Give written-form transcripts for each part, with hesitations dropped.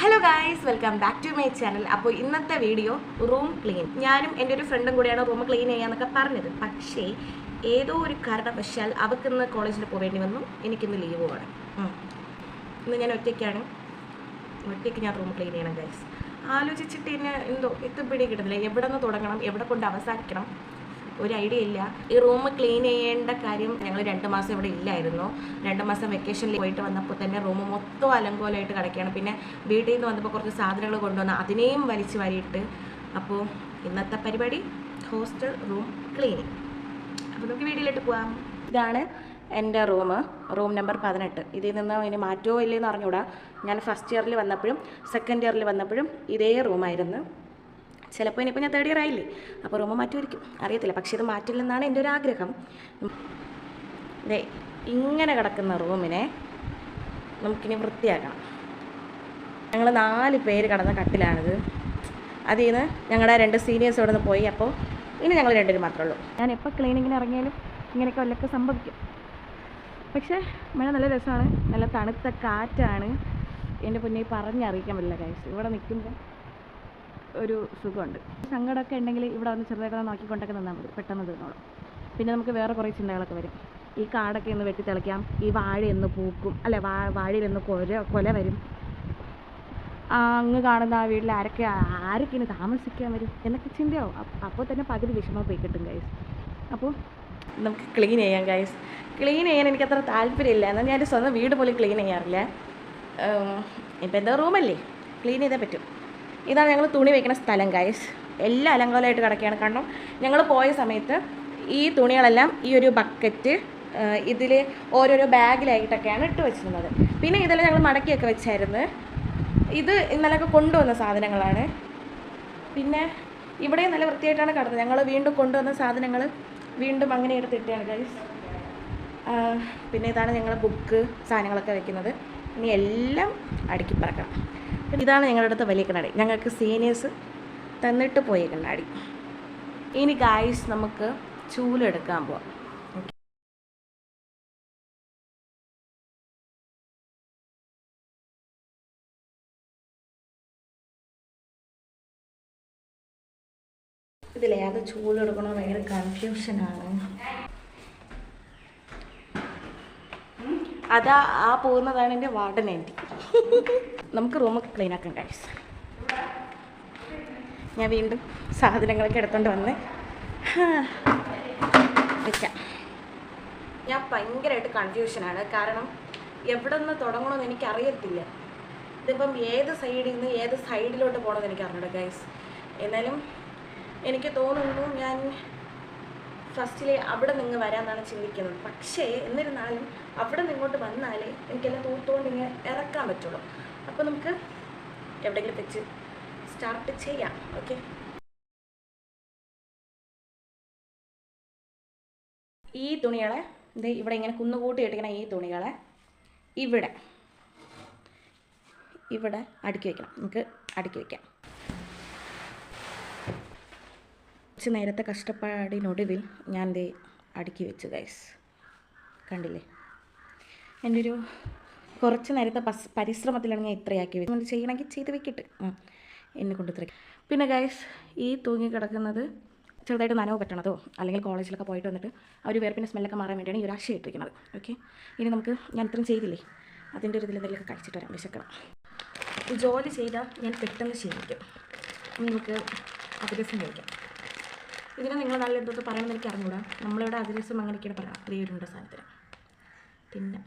Hello guys, welcome back to my channel. അപ്പോൾ ഇന്നത്തെ video room clean. ഞാനും എൻ്റെ ഒരു ഫ്രണ്ടും കൂടിയാണ് റൂം ക്ലീൻ ചെയ്യാന്നൊക്കെ പറഞ്ഞത്. പക്ഷേ ഏതോ ഒരു കാരണവശാൽ അവൾക്കിന്ന് കോളേജിൽ പോവേണ്ടി വന്നു. എനിക്കിന്ന് ലീവുമാണ്. ഇന്ന് ഞാൻ ഒറ്റയ്ക്ക് ഞാൻ റൂം ക്ലീൻ ചെയ്യണം ഗായ്സ്. ആലോചിച്ചിട്ട് എന്നെ എന്തോ എത്തുപിടി കിട്ടുന്നില്ല. എവിടെ നിന്ന് തുടങ്ങണം, എവിടെ കൊണ്ട് അവസാനിക്കണം, ഒരു ഐഡിയ ഇല്ല. ഈ റൂം ക്ലീൻ ചെയ്യേണ്ട കാര്യം, ഞങ്ങൾ 2 മാസം ഇവിടെ ഇല്ലായിരുന്നു. 2 മാസം വെക്കേഷനിൽ പോയിട്ട് വന്നപ്പോൾ തന്നെ റൂം മൊത്തം അലങ്കോലമായിട്ട് കിടക്കുകയാണ്. പിന്നെ വീട്ടിൽ നിന്ന് വന്നപ്പോൾ കുറച്ച് സാധനങ്ങൾ കൊണ്ടുവന്ന് അതിനെയും വലിച്ചു വാരിയിട്ട്. അപ്പോൾ ഇന്നത്തെ പരിപാടി ഹോസ്റ്റൽ റൂം ക്ലീനിങ്. അപ്പോൾ നമുക്ക് വീഡിയോയിലിട്ട് പോകാം. ഇതാണ് എൻ്റെ റൂം നമ്പർ 18. ഇതിൽ നിന്ന് ഇനി മാറ്റമോ ഇല്ലെന്ന് അറിഞ്ഞൂടാ. ഞാൻ ഫസ്റ്റ് ഇയറിൽ വന്നപ്പോഴും സെക്കൻഡ് ഇയറിൽ വന്നപ്പോഴും ഇതേ റൂമായിരുന്നു. ചിലപ്പോൾ ഇനിയിപ്പോൾ ഞാൻ 3rd ഇയർ ആയില്ലേ, അപ്പോൾ റൂം മാറ്റുമായിരിക്കും, അറിയത്തില്ല. പക്ഷേ ഇത് മാറ്റില്ലെന്നാണ് എൻ്റെ ഒരു ആഗ്രഹം. ഇങ്ങനെ കിടക്കുന്ന റൂമിനെ നമുക്കിനി വൃത്തിയാക്കണം. ഞങ്ങൾ 4 പേര് കിടന്ന കട്ടിലാണിത്. അതിൽ നിന്ന് ഞങ്ങളുടെ 2 സീനിയേഴ്സ് ഇവിടെ നിന്ന് പോയി. അപ്പോൾ ഇനി ഞങ്ങൾ 2 പേര് മാത്രമേ ഉള്ളൂ. ഞാൻ എപ്പോൾ ക്ലീനിങ്ങിന് ഇറങ്ങിയാലും ഇങ്ങനെയൊക്കെ വല്ലതൊക്കെ സംഭവിക്കും. പക്ഷേ മഴ നല്ല രസമാണ്, നല്ല തണുത്ത കാറ്റാണ്. എൻ്റെ പൊന്നെ പറഞ്ഞറിയിക്കാൻ പറ്റില്ല ഗൈസ്. ഇവിടെ നിൽക്കുമ്പോൾ ഒരു സുഖമുണ്ട്. സങ്കടമൊക്കെ ഉണ്ടെങ്കിൽ ഇവിടെ വന്ന് ചെറുതായിട്ട് നോക്കിക്കൊണ്ടൊക്കെ നിന്നാൽ മതി, പെട്ടെന്ന് തീർന്നോളും. പിന്നെ നമുക്ക് വേറെ കുറേ ചിന്തകളൊക്കെ വരും. ഈ കാടൊക്കെ ഒന്ന് വെട്ടിത്തിളയ്ക്കാം, ഈ വാഴ എന്ന് പൂക്കും, അല്ലെ വാഴയിൽ നിന്ന് കൊല വരും, അങ്ങ് കാണുന്ന ആ വീട്ടിൽ ആരൊക്കെ ഇനി താമസിക്കാൻ വരും എന്നൊക്കെ ചിന്തയാവും. അപ്പോൾ തന്നെ പകുതി വിഷമം പോയി കിട്ടും ഗൈസ്. അപ്പോൾ നമുക്ക് ക്ലീൻ ചെയ്യാം ഗൈസ്. ക്ലീൻ ചെയ്യാൻ എനിക്കത്ര താല്പര്യമില്ല. എന്നാൽ ഞാൻ സ്വന്തം വീട് പോലും ക്ലീൻ ചെയ്യാറില്ല. ഇപ്പം എന്താ റൂമല്ലേ, ക്ലീൻ ചെയ്തേ പറ്റും. ഇതാണ് ഞങ്ങൾ തുണി വയ്ക്കുന്ന സ്ഥലം ഗൈസ്. എല്ലാം അലങ്കോലമായിട്ട് കിടക്കുകയാണ്. കാരണം ഞങ്ങൾ പോയ സമയത്ത് ഈ തുണികളെല്ലാം ഈ ഒരു ബക്കറ്റ് ഇതിൽ ഓരോരോ ബാഗിലായിട്ടൊക്കെയാണ് ഇട്ട് വെച്ചിരുന്നത്. പിന്നെ ഇതെല്ലാം ഞങ്ങൾ മടക്കിയൊക്കെ വെച്ചായിരുന്നു. ഇത് ഇന്നലെയൊക്കെ കൊണ്ടുവന്ന സാധനങ്ങളാണ്. പിന്നെ ഇവിടെ നല്ല വൃത്തിയായിട്ടാണ് കിടന്നത്. ഞങ്ങൾ വീണ്ടും കൊണ്ടുവന്ന സാധനങ്ങൾ വീണ്ടും അങ്ങനെ എടുത്തിട്ടാണ് ഗൈസ്. പിന്നെ ഇതാണ് ഞങ്ങൾ ബുക്ക് സാധനങ്ങളൊക്കെ വെക്കുന്നത്. ഇനി എല്ലാം അടുക്കി പറക്കണം. ഇതാണ് ഞങ്ങളുടെ അടുത്ത് വലിയ കണ്ണാടി, ഞങ്ങൾക്ക് സീനിയേഴ്സ് തന്നിട്ട് പോയ കണ്ണാടി. ഇനി ഗായ്സ് നമുക്ക് ചൂലെടുക്കാൻ പോവാം. ഇതിലേത് ചൂലെടുക്കണോ ഭയങ്കര കൺഫ്യൂഷനാണ്. അതാ ആ പോകുന്നതാണ് എൻ്റെ വാർഡൻ ആൻറ്റി. നമുക്ക് റൂം ക്ലീൻ ആക്കാം ഗൈസ്. ഞാൻ വീണ്ടും സാധനങ്ങളൊക്കെ എടുത്തുകൊണ്ട് വന്ന് വെക്കാം. ഞാൻ ഭയങ്കരമായിട്ട് കൺഫ്യൂഷനാണ്. കാരണം എവിടെ നിന്ന് തുടങ്ങണമെന്ന് എനിക്കറിയത്തില്ല. ഇതിപ്പം ഏത് സൈഡിൽ നിന്ന് ഏത് സൈഡിലോട്ട് പോകണമെന്ന് എനിക്ക് അറിഞ്ഞൂടാ ഗൈസ്. എന്നാലും എനിക്ക് തോന്നുന്നു ഞാൻ ഫസ്റ്റിലെ അവിടെ നിന്ന് വരാമെന്നാണ് ചിന്തിക്കുന്നത്. പക്ഷേ എന്നിരുന്നാലും അവിടെ നിങ്ങോട്ട് വന്നാലേ എനിക്കെല്ലാം തൂത്തുകൊണ്ട് ഇങ്ങനെ ഇറക്കാൻ പറ്റുള്ളൂ. അപ്പോൾ നമുക്ക് എവിടെയെങ്കിലും വെച്ച് സ്റ്റാർട്ട് ചെയ്യാം. ഓക്കെ, ഈ തുണികളെ ഇവിടെ ഇങ്ങനെ കുന്നുകൂട്ടി ഇട്ടിരിക്കണം. ഈ തുണികളെ ഇവിടെ അടുക്കി വയ്ക്കണം. നമുക്ക് അടുക്കി വയ്ക്കാം. കുറച്ച് നേരത്തെ കഷ്ടപ്പാടിനൊടുവിൽ ഞാൻ അടുക്കി വെച്ചു ഗൈസ്. കണ്ടില്ലേ, എൻ്റെ ഒരു കുറച്ച് നേരത്തെ പരിശ്രമത്തിലാണ് ഞാൻ ഇത്രയാക്കി വെച്ചത്. ചെയ്യണമെങ്കിൽ ചെയ്ത് വെക്കിട്ട് എന്നെ കൊണ്ട് ഇത്രയ്ക്ക്. പിന്നെ ഗൈസ്, ഈ തൂങ്ങി കിടക്കുന്നത് ചെറുതായിട്ട് നനവ് പറ്റണതോ അല്ലെങ്കിൽ കോളേജിലൊക്കെ പോയിട്ട് വന്നിട്ട് ആ ഒരു വേർപ്പിൻ്റെ സ്മെല്ലൊക്കെ മാറാൻ വേണ്ടിയാണ് ഈ ഒരു അശ ഇട്ടിരിക്കുന്നത്. ഓക്കെ, ഇനി നമുക്ക് ഞാൻ ഇത്രയും ചെയ്തില്ലേ, അതിൻ്റെ ഒരു ഇതിൽ എന്തെങ്കിലുമൊക്കെ കഴിച്ചിട്ട് വരാം. വിശക്കണം. ജോലി ചെയ്താൽ ഞാൻ പെട്ടെന്ന് ക്ഷീണിക്കും. നമുക്ക് അതിരസം കഴിക്കാം. ഇതിനെ നിങ്ങൾ നല്ല എന്തോട്ട് പറയണമെന്ന് എനിക്ക് അറിഞ്ഞൂടാ. നമ്മളിവിടെ അതിരസം അങ്ങനെയൊക്കെയാണ് പറയാം. പ്രിയരുണ്ട സാധനത്തിന്. പിന്നെ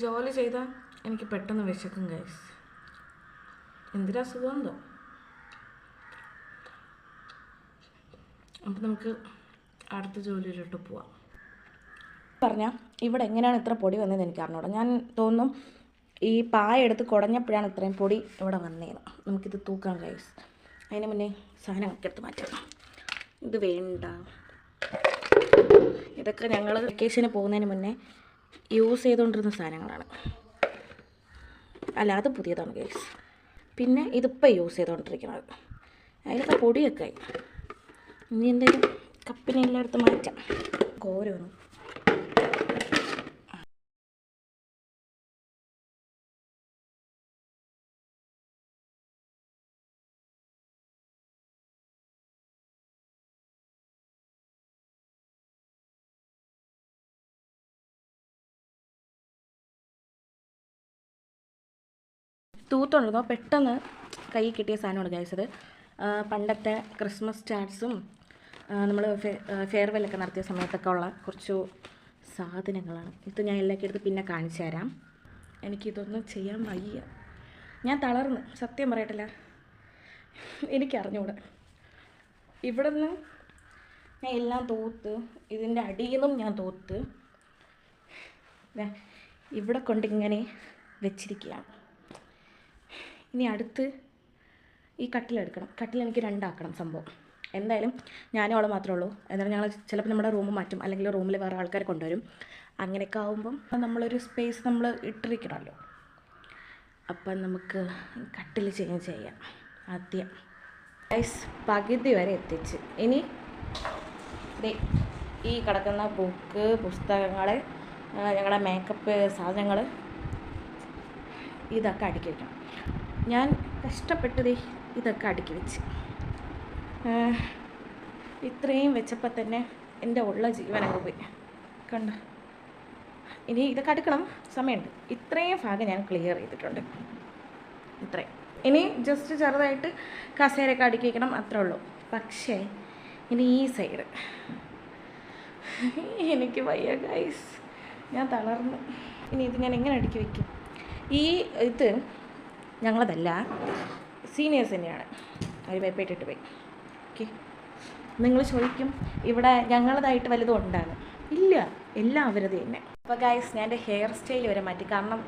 ജോലി ചെയ്താൽ എനിക്ക് പെട്ടെന്ന് വിശക്കും ഗൈസ്. എന്തൊരു അസുഖം എന്തോ. അപ്പം നമുക്ക് അടുത്ത ജോലിയിലോട്ട് പോവാം. പറഞ്ഞാൽ ഇവിടെ എങ്ങനെയാണ് ഇത്ര പൊടി വന്നതെന്ന് എനിക്ക് അറിഞ്ഞൂടാ. ഞാൻ തോന്നുന്നു ഈ പായ എടുത്ത് കുടഞ്ഞപ്പോഴാണ് ഇത്രയും പൊടി ഇവിടെ വന്നേന്ന്. നമുക്കിത് തൂക്കാം ഗൈസ്. അതിന് മുന്നേ സാധനങ്ങളൊക്കെ എടുത്ത് മാറ്റണം. ഇത് വേണ്ട. ഇതൊക്കെ ഞങ്ങൾ വെക്കേഷന് പോകുന്നതിന് മുന്നേ യൂസ് ചെയ്തുകൊണ്ടിരുന്ന സാധനങ്ങളാണ്. അല്ല, അത് പുതിയതാണ് ഗൈസ്. പിന്നെ ഇതിപ്പോൾ യൂസ് ചെയ്തുകൊണ്ടിരിക്കുന്നത്. അതിലൊക്കെ പൊടിയൊക്കെ ആയി. ഇനി എന്തെങ്കിലും കപ്പിനെ എല്ലായിടത്തും മാറ്റാം. കോരൊന്നും തൂത്തുകൊണ്ടിരുന്നോ പെട്ടെന്ന് കൈ കിട്ടിയ സാധനമാണ് ഗൈസ് അത്. പണ്ടത്തെ ക്രിസ്മസ് സ്റ്റാർട്സും നമ്മൾ ഫെയർവെല്ലൊക്കെ നടത്തിയ സമയത്തൊക്കെ ഉള്ള കുറച്ച് സാധനങ്ങളാണ് ഇത്. ഞാൻ എല്ലാം എടുത്ത് പിന്നെ കാണിച്ചു തരാം. എനിക്കിതൊന്നും ചെയ്യാൻ വയ്യ, ഞാൻ തളർന്ന്, സത്യം പറയട്ടില്ല. എനിക്കറിഞ്ഞൂടെ. ഇവിടെ നിന്ന് ഞാൻ എല്ലാം തൂത്ത്, ഇതിൻ്റെ അടിയിൽ നിന്നും ഞാൻ തൂത്ത് ഇവിടെ കൊണ്ടിങ്ങനെ വെച്ചിരിക്കുകയാണ്. ഇനി അടുത്ത് ഈ കട്ടിലെടുക്കണം. കട്ടിൽ എനിക്ക് 2 ആക്കണം സംഭവം. എന്തായാലും ഞാനും അവൾ മാത്രമേ ഉള്ളൂ. എന്തായാലും ഞങ്ങൾ ചിലപ്പോൾ നമ്മുടെ റൂം മാറ്റും, അല്ലെങ്കിൽ റൂമിൽ വേറെ ആൾക്കാരെ കൊണ്ടുവരും. അങ്ങനെയൊക്കെ ആകുമ്പം നമ്മളൊരു സ്പേസ് നമ്മൾ ഇട്ടിരിക്കണമല്ലോ. അപ്പം നമുക്ക് കട്ടിൽ ചേഞ്ച് ചെയ്യാം. ആദ്യം പകുതി വരെ എത്തിച്ച് ഇനി ഈ കിടക്കുന്ന ബുക്ക്, പുസ്തകങ്ങൾ, ഞങ്ങളുടെ മേക്കപ്പ് സാധനങ്ങൾ ഇതൊക്കെ അടുക്കി വയ്ക്കണം. ഞാൻ കഷ്ടപ്പെട്ടത് ഇതൊക്കെ അടുക്കി വെച്ച് ഇത്രയും വെച്ചപ്പോൾ തന്നെ എൻ്റെ ഉള്ള ജീവനൊക്കെ പോയി. കണ്ട, ഇനി ഇതൊക്കെ അടുക്കണം, സമയമുണ്ട്. ഇത്രയും ഭാഗം ഞാൻ ക്ലിയർ ചെയ്തിട്ടുണ്ട്. ഇത്രയും ഇനി ജസ്റ്റ് ചെറുതായിട്ട് കസേരയൊക്കെ അടുക്കി വയ്ക്കണം, അത്രേ ഉള്ളൂ. പക്ഷേ ഇനി ഈ സൈഡ് എനിക്ക് വയ്യ ഗൈസ്, ഞാൻ തളർന്നു. ഇനി ഇത് ഞാൻ എങ്ങനെ അടുക്കി വയ്ക്കും? ഇത് ഞങ്ങളതല്ല, സീനിയേഴ്സ് തന്നെയാണ്. അവർ പേപ്പറിട്ടിട്ട് പോയി. ഓക്കെ, നിങ്ങൾ ചോദിക്കും ഇവിടെ ഞങ്ങളതായിട്ട് വലുതും ഉണ്ടാകും. ഇല്ല, എല്ലാം അവരത് തന്നെ. അപ്പോൾ ഗൈസ് ഞാൻ എൻ്റെ ഹെയർ സ്റ്റൈൽ വരെ മാറ്റി, കാരണം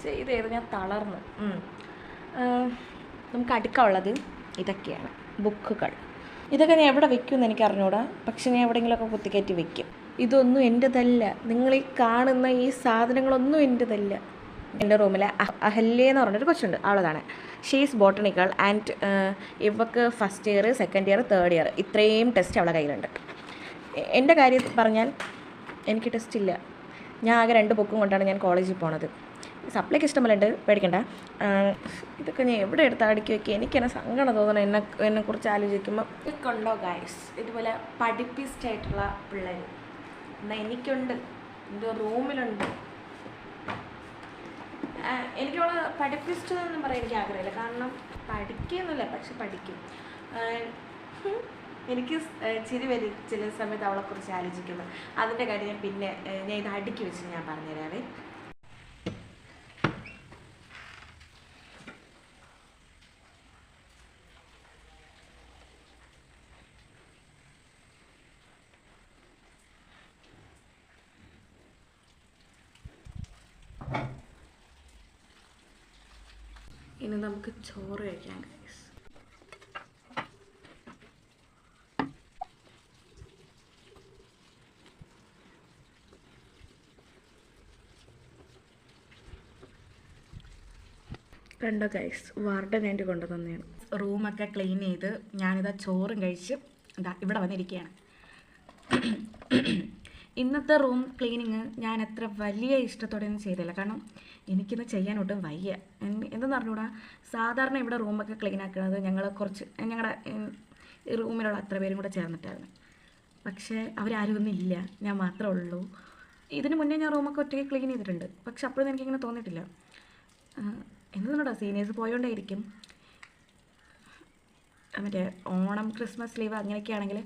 ചെയ്ത് ഞാൻ തളർന്നു. നമുക്ക് അടുക്കാനുള്ളത് ഇതൊക്കെയാണ്, ബുക്കുകൾ. ഇതൊക്കെ ഞാൻ എവിടെ വെക്കുമെന്ന് എനിക്ക് അറിഞ്ഞൂടാ, പക്ഷെ ഞാൻ എവിടെയെങ്കിലുമൊക്കെ കുത്തിക്കയറ്റി വെക്കും. ഇതൊന്നും എൻ്റെതല്ല. നിങ്ങൾ ഈ കാണുന്ന ഈ സാധനങ്ങളൊന്നും എൻ്റെതല്ല. എൻ്റെ റൂമിൽ അഹല്യ എന്ന് പറഞ്ഞൊരു കൊച്ചുണ്ട്, അവളതാണ്. ഷീസ് ബോട്ടണിക്കൽ ആൻഡ് ഇവക്ക് first year, second year, third year ഇത്രയും ടെസ്റ്റ് അവളെ കയ്യിലുണ്ട്. എൻ്റെ കാര്യം പറഞ്ഞാൽ എനിക്ക് ടെസ്റ്റ് ഇല്ല. ഞാൻ ആകെ 2 ബുക്കും കൊണ്ടാണ് ഞാൻ കോളേജിൽ പോണത്. സപ്ലൈക്ക് ഇഷ്ടമല്ലുണ്ട്, പേടിക്കണ്ട. ഇതൊക്കെ ഞാൻ എവിടെ എടുത്ത് അടുക്കി വയ്ക്കുക? എനിക്കെന്നെ സങ്കടം തോന്നണം എന്നെക്കുറിച്ച് ആലോചിക്കുമ്പോൾ. ഇതൊക്കെ ഉണ്ടോ ഗൈസ് ഇതുപോലെ പഠിപ്പിസ്റ്റായിട്ടുള്ള പിള്ളേർ? എന്നാൽ എനിക്കുണ്ട്, എൻ്റെ റൂമിലുണ്ട്. എനിക്കവൾ പഠിപ്പിസ്റ്റ് എന്നൊന്നും പറയാൻ എനിക്ക് ആഗ്രഹമില്ല, കാരണം പഠിക്കുകയൊന്നുമില്ല, പക്ഷെ പഠിക്കും. എനിക്ക് ചിരി വരും ചില സമയത്ത് അവളെക്കുറിച്ച് ആലോചിക്കുമ്പോൾ. അതിൻ്റെ കാര്യം ഞാൻ പിന്നെ ഞാൻ ഇത് അടുക്കി വെച്ച് ഞാൻ പറഞ്ഞുതരാവേ. ഇനി നമുക്ക് ചോറ് കഴിക്കാം ഗൈസ്. കണ്ടോ ഗൈസ്, വാർഡൻ ആയിട്ട് കൊണ്ടുതന്നെയാണ്. റൂമൊക്കെ ക്ലീൻ ചെയ്ത് ഞാനിതാ ചോറും കഴിച്ച് ഇതാ ഇവിടെ വന്നിരിക്കുകയാണ്. ഇന്നത്തെ റൂം ക്ലീനിങ് ഞാൻ അത്ര വലിയ ഇഷ്ടത്തോടെയൊന്നും ചെയ്തില്ല, കാരണം എനിക്കിന്ന് ചെയ്യാൻ ഒട്ടും വയ്യ. എന്തെന്ന് പറഞ്ഞുകൂടാ, സാധാരണ ഇവിടെ റൂമൊക്കെ ക്ലീൻ ആക്കുന്നത് ഞങ്ങളുടെ റൂമിലുള്ള അത്ര പേരും കൂടെ ചേർന്നിട്ടായിരുന്നു. പക്ഷേ അവരാരും ഒന്നും ഇല്ല, ഞാൻ മാത്രമേ ഉള്ളൂ. ഇതിന് മുന്നേ ഞാൻ റൂമൊക്കെ ഒറ്റയ്ക്ക് ക്ലീൻ ചെയ്തിട്ടുണ്ട്, പക്ഷെ അപ്പോഴൊന്നും എനിക്കിങ്ങനെ തോന്നിയിട്ടില്ല. എന്തെന്നുണ്ടോ, സീനിയേഴ്സ് പോയോണ്ടായിരിക്കും. മറ്റേ ഓണം, ക്രിസ്മസ് ലീവ് അങ്ങനെയൊക്കെ ആണെങ്കിൽ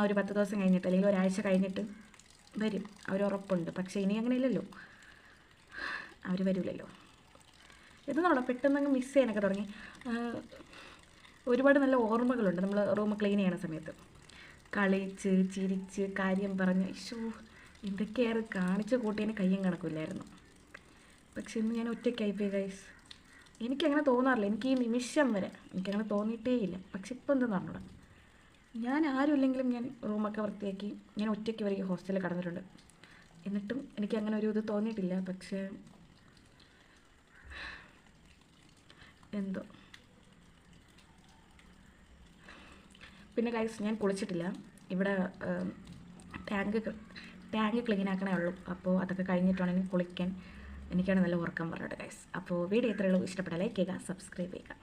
ഒരു 10 ദിവസം കഴിഞ്ഞിട്ട് അല്ലെങ്കിൽ ഒരാഴ്ച കഴിഞ്ഞിട്ട് വരും, അവരുറപ്പുണ്ട്. പക്ഷേ ഇനി അങ്ങനെ ഇല്ലല്ലോ, അവർ വരില്ലല്ലോ. ഇതെന്നാണോ പെട്ടെന്ന് മിസ് ചെയ്യാനൊക്കെ തുടങ്ങി. ഒരുപാട് നല്ല ഓർമ്മകളുണ്ട് നമ്മൾ റൂം ക്ലീൻ ചെയ്യണ സമയത്ത്. കളിച്ച് ചിരിച്ച് കാര്യം പറഞ്ഞ് എന്തൊക്കെയായിരുന്നു കാണിച്ച കൂട്ടിയതിന് കയ്യും കണക്കില്ലായിരുന്നു. പക്ഷെ ഇന്ന് ഞാൻ ഒറ്റയ്ക്കായിപ്പോയി ഗൈസ്. എനിക്കങ്ങനെ തോന്നാറില്ല, എനിക്ക് ഈ നിമിഷം വരെ എനിക്കങ്ങനെ തോന്നിയിട്ടേ ഇല്ല. പക്ഷെ ഇപ്പം എന്തെന്ന് പറഞ്ഞൂടാ, ഞാൻ ആരും ഇല്ലെങ്കിലും ഞാൻ റൂമൊക്കെ വൃത്തിയാക്കി ഞാൻ ഒറ്റയ്ക്ക് വരെ ഹോസ്റ്റലിൽ കടന്നിട്ടുണ്ട്. എന്നിട്ടും എനിക്ക് അങ്ങനെ ഒരു ഇത് തോന്നിയിട്ടില്ല. പക്ഷേ എന്തോ. പിന്നെ ഗൈസ് ഞാൻ കുളിച്ചിട്ടില്ല. ഇവിടെ ടാങ്ക് ക്ലീൻ ആക്കണേ ഉള്ളൂ. അപ്പോൾ അതൊക്കെ കഴിഞ്ഞിട്ടാണ് എനിക്ക് കുളിക്കാൻ. എനിക്കാണ് നല്ല ഉറക്കം പറഞ്ഞത് ഗൈസ്. അപ്പോൾ വീഡിയോ ഇത്രയുള്ളൂ. ഇഷ്ടപ്പെട്ടാൽ ലൈക്ക് ചെയ്യുക, സബ്സ്ക്രൈബ് ചെയ്യുക.